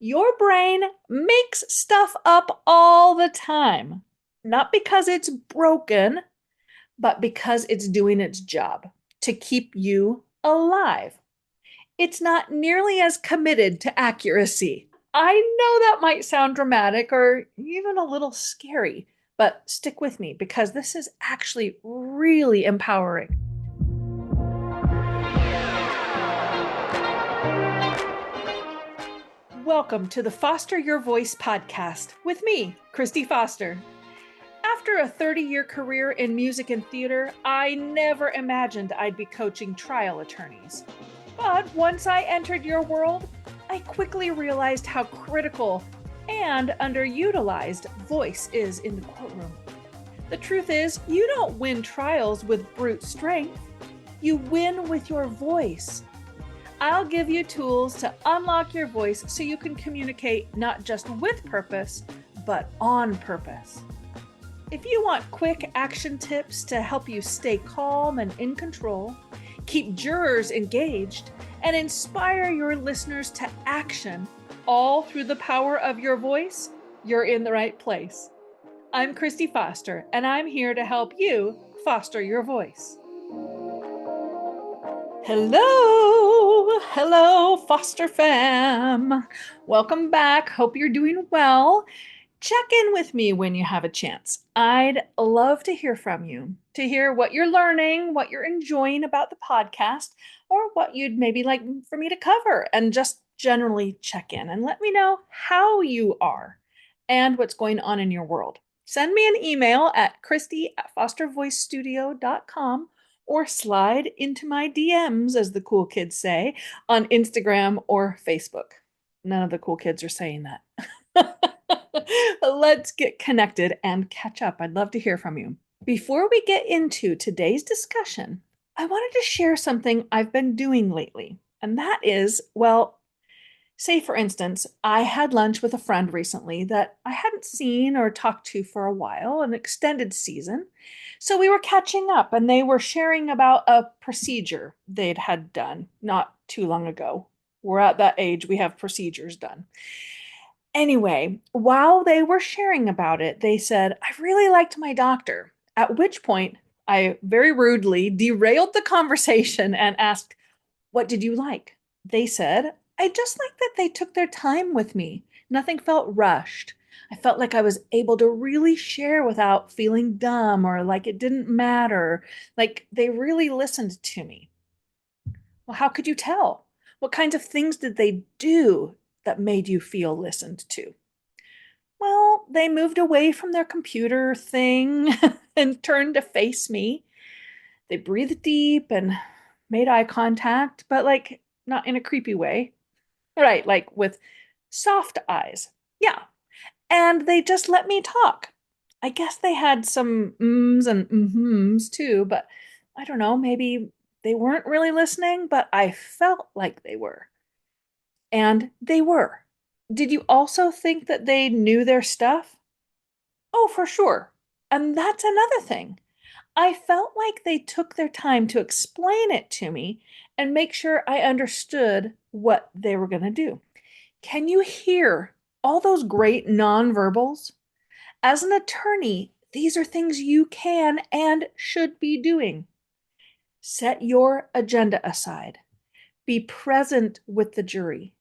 Your brain makes stuff up all the time, not because it's broken, but because it's doing its job to keep you alive. It's not nearly as committed to accuracy. I know that might sound dramatic or even a little scary, but stick with me because this is actually really empowering. Welcome to the Foster Your Voice podcast with me, Kristi Foster. After a 30-year career in music and theater, I never imagined I'd be coaching trial attorneys. But once I entered your world, I quickly realized how critical and underutilized voice is in the courtroom. The truth is, you don't win trials with brute strength. You win with your voice. I'll give you tools to unlock your voice so you can communicate not just with purpose, but on purpose. If you want quick action tips to help you stay calm and in control, keep jurors engaged, and inspire your listeners to action, all through the power of your voice, you're in the right place. I'm Kristi Foster, and I'm here to help you foster your voice. Hello, Foster fam. Welcome back. Hope you're doing well. Check in with me when you have a chance. I'd love to hear from you, to hear what you're learning, what you're enjoying about the podcast, or what you'd maybe like for me to cover, and just generally check in and let me know how you are and what's going on in your world. Send me an email at kristi@fostervoicestudio.com or slide into my DMs, as the cool kids say, on Instagram or Facebook. None of the cool kids are saying that. Let's get connected and catch up. I'd love to hear from you. Before we get into today's discussion, I wanted to share something I've been doing lately. And that is, well, say for instance, I had lunch with a friend recently that I hadn't seen or talked to for a while, an extended season. So we were catching up and they were sharing about a procedure they'd had done not too long ago. We're at that age, we have procedures done. Anyway, while they were sharing about it, they said, I really liked my doctor. At which point, I very rudely derailed the conversation and asked, what did you like? They said, I just like that they took their time with me. Nothing felt rushed. I felt like I was able to really share without feeling dumb or like it didn't matter. Like they really listened to me. Well, how could you tell? What kinds of things did they do that made you feel listened to? Well, they moved away from their computer thing and turned to face me. They breathed deep and made eye contact, but like not in a creepy way. Right, like with soft eyes. Yeah. And they just let me talk. I guess they had some ums and mhms too, but I don't know, maybe they weren't really listening, but I felt like they were. And they were. Did you also think that they knew their stuff? Oh, for sure. And that's another thing. I felt like they took their time to explain it to me and make sure I understood what they were going to do. Can you hear all those great nonverbals? As an attorney, these are things you can and should be doing. Set your agenda aside. Be present with the jury.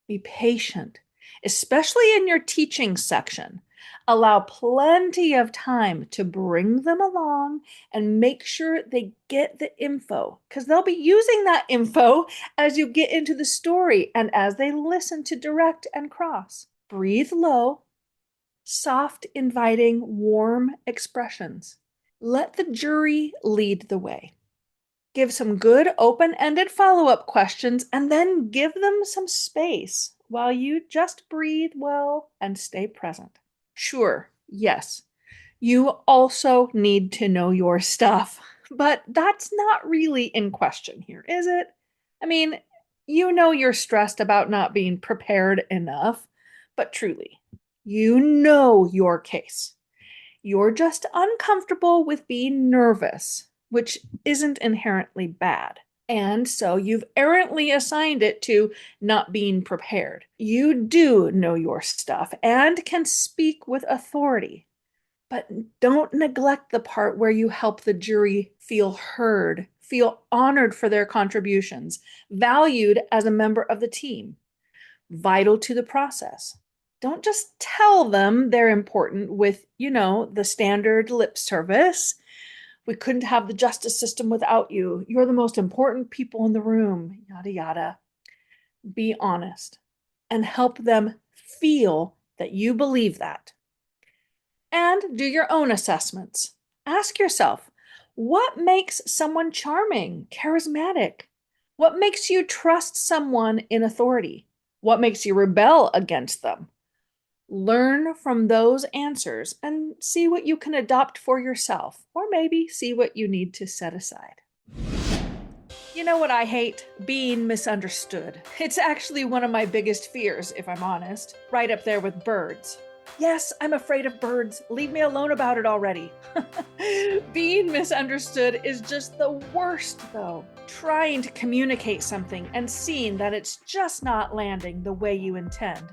Be patient, especially in your teaching section. Allow plenty of time to bring them along and make sure they get the info because they'll be using that info as you get into the story and as they listen to direct and cross. Breathe low, soft, inviting, warm expressions. Let the jury lead the way. Give some good open-ended follow-up questions and then give them some space while you just breathe well and stay present. Sure, yes, you also need to know your stuff, but that's not really in question here, is it? I mean, you know you're stressed about not being prepared enough, but truly, you know your case. You're just uncomfortable with being nervous, which isn't inherently bad. And so you've errantly assigned it to not being prepared. You do know your stuff and can speak with authority, but don't neglect the part where you help the jury feel heard, feel honored for their contributions, valued as a member of the team, vital to the process. Don't just tell them they're important with, the standard lip service. We couldn't have the justice system without you. You're the most important people in the room, yada, yada. Be honest and help them feel that you believe that. And do your own assessments. Ask yourself, what makes someone charming, charismatic? What makes you trust someone in authority? What makes you rebel against them? Learn from those answers and see what you can adopt for yourself, or maybe see what you need to set aside. You know what I hate? Being misunderstood. It's actually one of my biggest fears, if I'm honest, right up there with birds. Yes, I'm afraid of birds. Leave me alone about it already. Being misunderstood is just the worst, though. Trying to communicate something and seeing that it's just not landing the way you intend.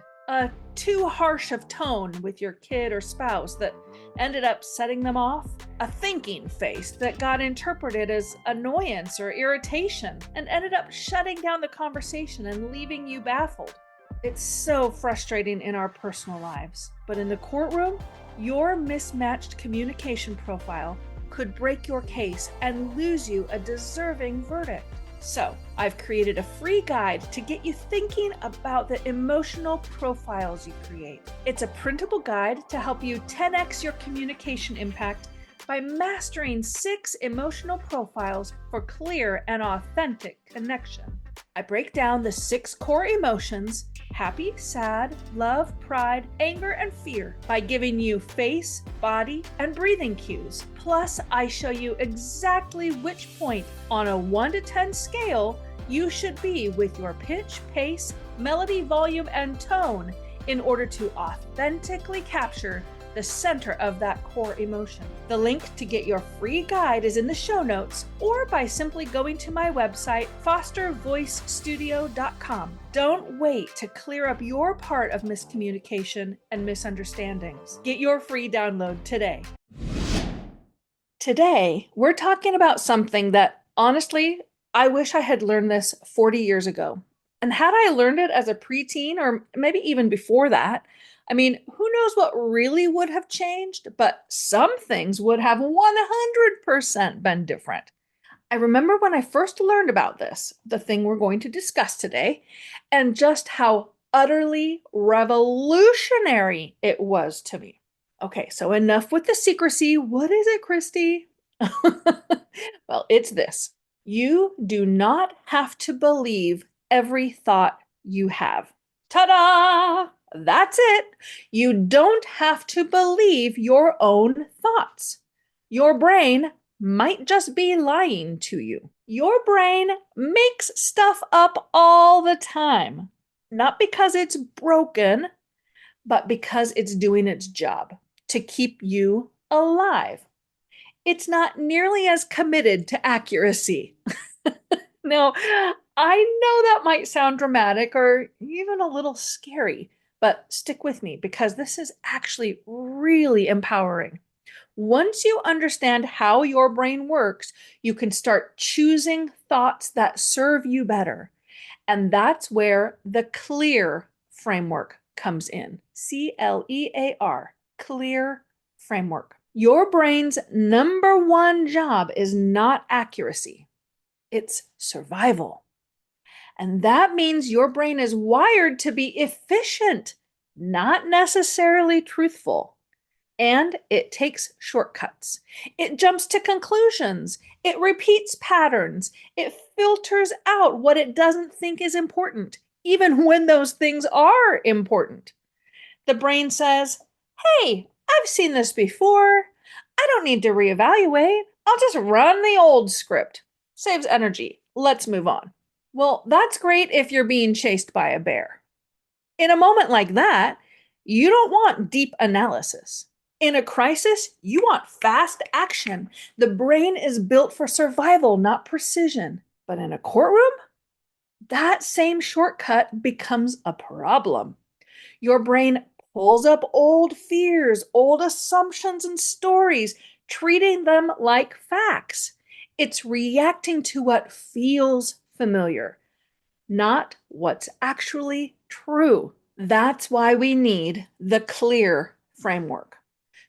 Too harsh of tone with your kid or spouse that ended up setting them off. A thinking face that got interpreted as annoyance or irritation and ended up shutting down the conversation and leaving you baffled. It's so frustrating in our personal lives, but in the courtroom, your mismatched communication profile could break your case and lose you a deserving verdict. So, I've created a free guide to get you thinking about the emotional profiles you create. It's a printable guide to help you 10x your communication impact by mastering 6 emotional profiles for clear and authentic connection. I break down the 6 core emotions: happy, sad, love, pride, anger, and fear by giving you face, body, and breathing cues. Plus, I show you exactly which point on a 1 to 10 scale you should be with your pitch, pace, melody, volume, and tone in order to authentically capture the center of that core emotion. The link to get your free guide is in the show notes or by simply going to my website, fostervoicestudio.com. Don't wait to clear up your part of miscommunication and misunderstandings. Get your free download today. Today, we're talking about something that, honestly, I wish I had learned this 40 years ago. And had I learned it as a preteen or maybe even before that, who knows what really would have changed, but some things would have 100% been different. I remember when I first learned about this, the thing we're going to discuss today, and just how utterly revolutionary it was to me. Okay, so enough with the secrecy. What is it, Kristi? Well, it's this. You do not have to believe every thought you have. Ta-da! That's it. You don't have to believe your own thoughts. Your brain might just be lying to you. Your brain makes stuff up all the time. Not because it's broken, but because it's doing its job to keep you alive. It's not nearly as committed to accuracy. Now, I know that might sound dramatic or even a little scary, but stick with me because this is actually really empowering. Once you understand how your brain works, you can start choosing thoughts that serve you better. And that's where the CLEAR framework comes in. CLEAR, CLEAR framework. Your brain's number one job is not accuracy. It's survival. And that means your brain is wired to be efficient, not necessarily truthful. And it takes shortcuts. It jumps to conclusions. It repeats patterns. It filters out what it doesn't think is important, even when those things are important. The brain says, hey, I've seen this before. I don't need to reevaluate. I'll just run the old script. Saves energy. Let's move on. Well, that's great if you're being chased by a bear. In a moment like that, you don't want deep analysis. In a crisis, you want fast action. The brain is built for survival, not precision. But in a courtroom, that same shortcut becomes a problem. Your brain pulls up old fears, old assumptions, and stories, treating them like facts. It's reacting to what feels familiar, not what's actually true. That's why we need the clear framework.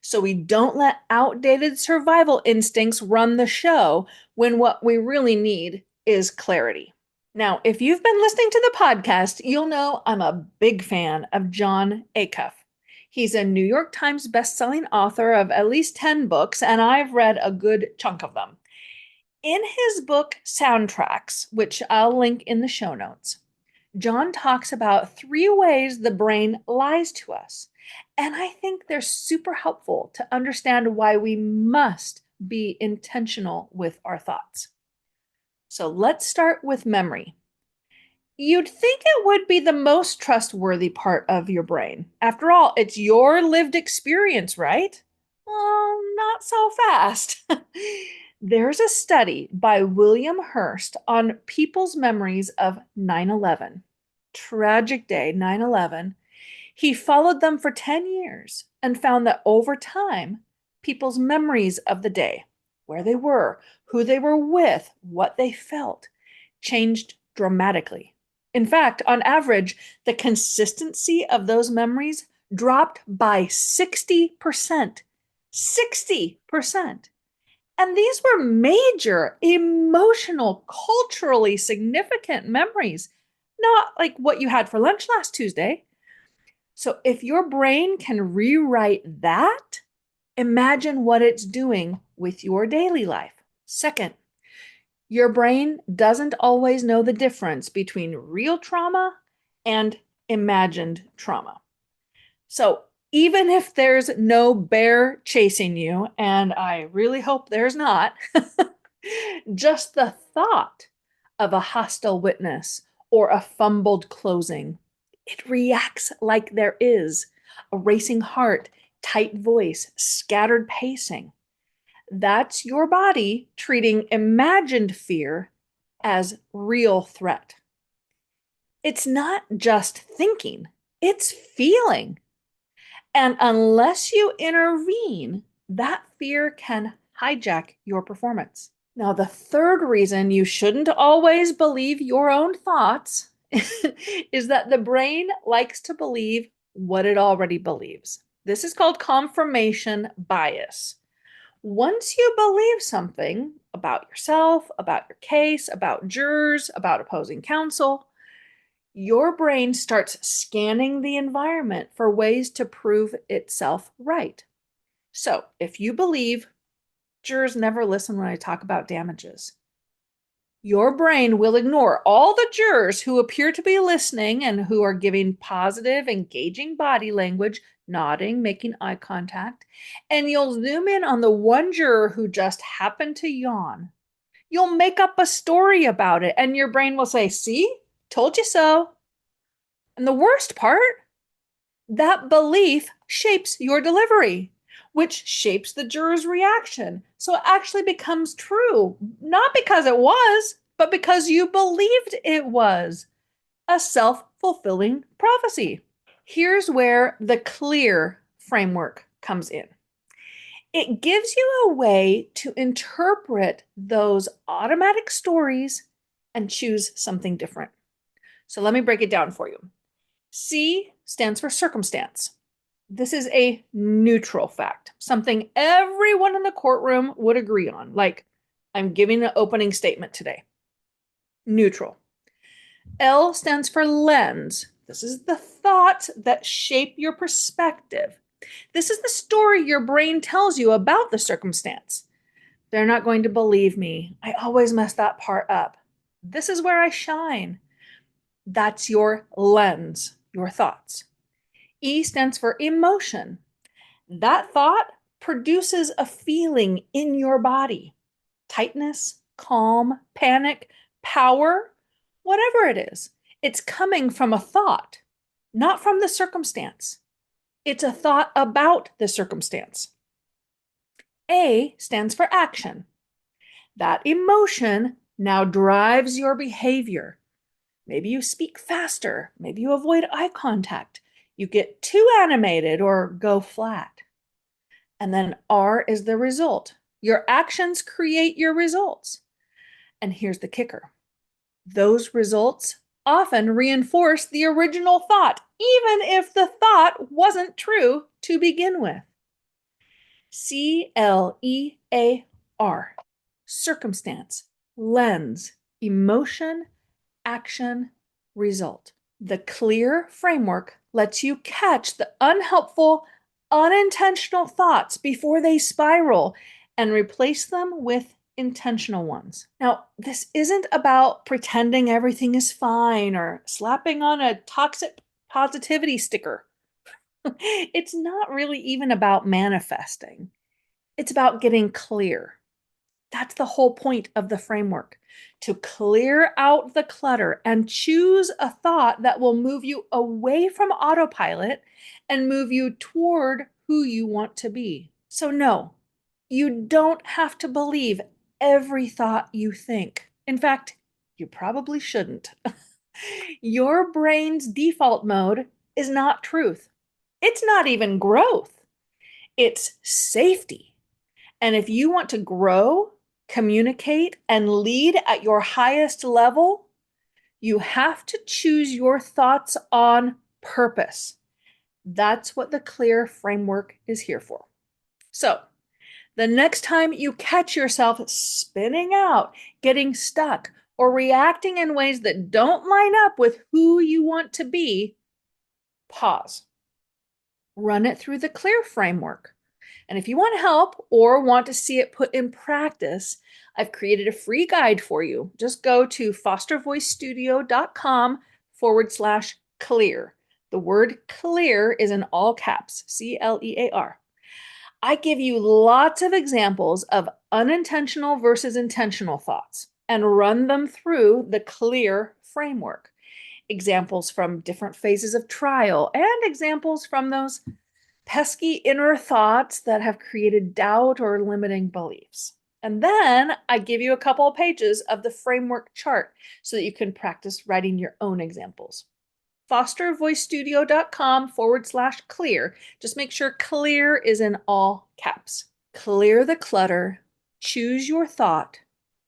So we don't let outdated survival instincts run the show when what we really need is clarity. Now, if you've been listening to the podcast, you'll know I'm a big fan of Jon Acuff. He's a New York Times bestselling author of at least 10 books, and I've read a good chunk of them. In his book, Soundtracks, which I'll link in the show notes, Jon talks about 3 ways the brain lies to us. And I think they're super helpful to understand why we must be intentional with our thoughts. So let's start with memory. You'd think it would be the most trustworthy part of your brain. After all, it's your lived experience, right? Well, not so fast. There's a study by William Hurst on people's memories of 9/11. Tragic day, 9/11. He followed them for 10 years and found that over time, people's memories of the day, where they were, who they were with, what they felt, changed dramatically. In fact, on average, the consistency of those memories dropped by 60%. 60%. And these were major, emotional, culturally significant memories, not like what you had for lunch last Tuesday. So if your brain can rewrite that, imagine what it's doing with your daily life. Second, your brain doesn't always know the difference between real trauma and imagined trauma. So even if there's no bear chasing you, and I really hope there's not, just the thought of a hostile witness or a fumbled closing, it reacts like there is a racing heart, tight voice, scattered pacing. That's your body treating imagined fear as real threat. It's not just thinking, it's feeling. And unless you intervene, that fear can hijack your performance. Now, the third reason you shouldn't always believe your own thoughts is that the brain likes to believe what it already believes. This is called confirmation bias. Once you believe something about yourself, about your case, about jurors, about opposing counsel, your brain starts scanning the environment for ways to prove itself right. So if you believe jurors never listen when I talk about damages, your brain will ignore all the jurors who appear to be listening and who are giving positive, engaging body language, nodding, making eye contact, and you'll zoom in on the one juror who just happened to yawn. You'll make up a story about it, and your brain will say, "See, told you so." And the worst part, that belief shapes your delivery, which shapes the juror's reaction. So it actually becomes true, not because it was, but because you believed it was. A self-fulfilling prophecy. Here's where the clear framework comes in. It gives you a way to interpret those automatic stories and choose something different. So let me break it down for you. C stands for circumstance. This is a neutral fact, something everyone in the courtroom would agree on, like I'm giving an opening statement today. Neutral. L stands for lens. This is the thoughts that shape your perspective. This is the story your brain tells you about the circumstance. They're not going to believe me. I always mess that part up. This is where I shine. That's your lens, your thoughts. E stands for emotion. That thought produces a feeling in your body. Tightness, calm, panic, power, whatever it is. It's coming from a thought, not from the circumstance. It's a thought about the circumstance. A stands for action. That emotion now drives your behavior. Maybe you speak faster. Maybe you avoid eye contact. You get too animated or go flat. And then R is the result. Your actions create your results. And here's the kicker. Those results often reinforce the original thought, even if the thought wasn't true to begin with. CLEAR. Circumstance, lens, emotion, action, result. The CLEAR framework lets you catch the unhelpful, unintentional thoughts before they spiral and replace them with intentional ones. Now, this isn't about pretending everything is fine or slapping on a toxic positivity sticker. It's not really even about manifesting. It's about getting clear. That's the whole point of the framework, to clear out the clutter and choose a thought that will move you away from autopilot and move you toward who you want to be. So no, you don't have to believe every thought you think. In fact, you probably shouldn't. Your brain's default mode is not truth. It's not even growth. It's safety. And if you want to grow, communicate, and lead at your highest level, you have to choose your thoughts on purpose. That's what the CLEAR framework is here for. So, the next time you catch yourself spinning out, getting stuck, or reacting in ways that don't line up with who you want to be, pause. Run it through the CLEAR framework. And if you want help or want to see it put in practice, I've created a free guide for you. Just go to fostervoicestudio.com/clear. The word clear is in all caps, CLEAR. I give you lots of examples of unintentional versus intentional thoughts and run them through the CLEAR framework. Examples from different phases of trial and examples from those pesky inner thoughts that have created doubt or limiting beliefs. And then I give you a couple of pages of the framework chart so that you can practice writing your own examples. fostervoicestudio.com/clear. Just make sure clear is in all caps. Clear the clutter, choose your thought,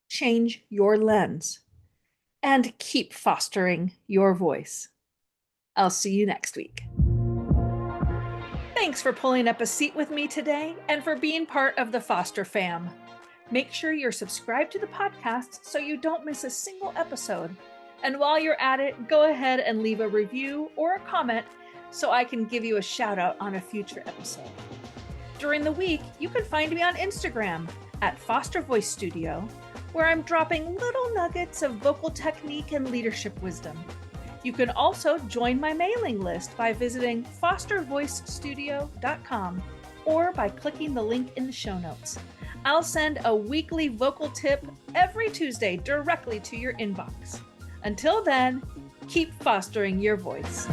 change your lens, and keep fostering your voice. I'll see you next week. Thanks for pulling up a seat with me today and for being part of the Foster fam. Make sure you're subscribed to the podcast so you don't miss a single episode. And while you're at it, go ahead and leave a review or a comment so I can give you a shout out on a future episode. During the week, you can find me on Instagram at Foster Voice Studio, where I'm dropping little nuggets of vocal technique and leadership wisdom. You can also join my mailing list by visiting fostervoicestudio.com or by clicking the link in the show notes. I'll send a weekly vocal tip every Tuesday directly to your inbox. Until then, keep fostering your voice.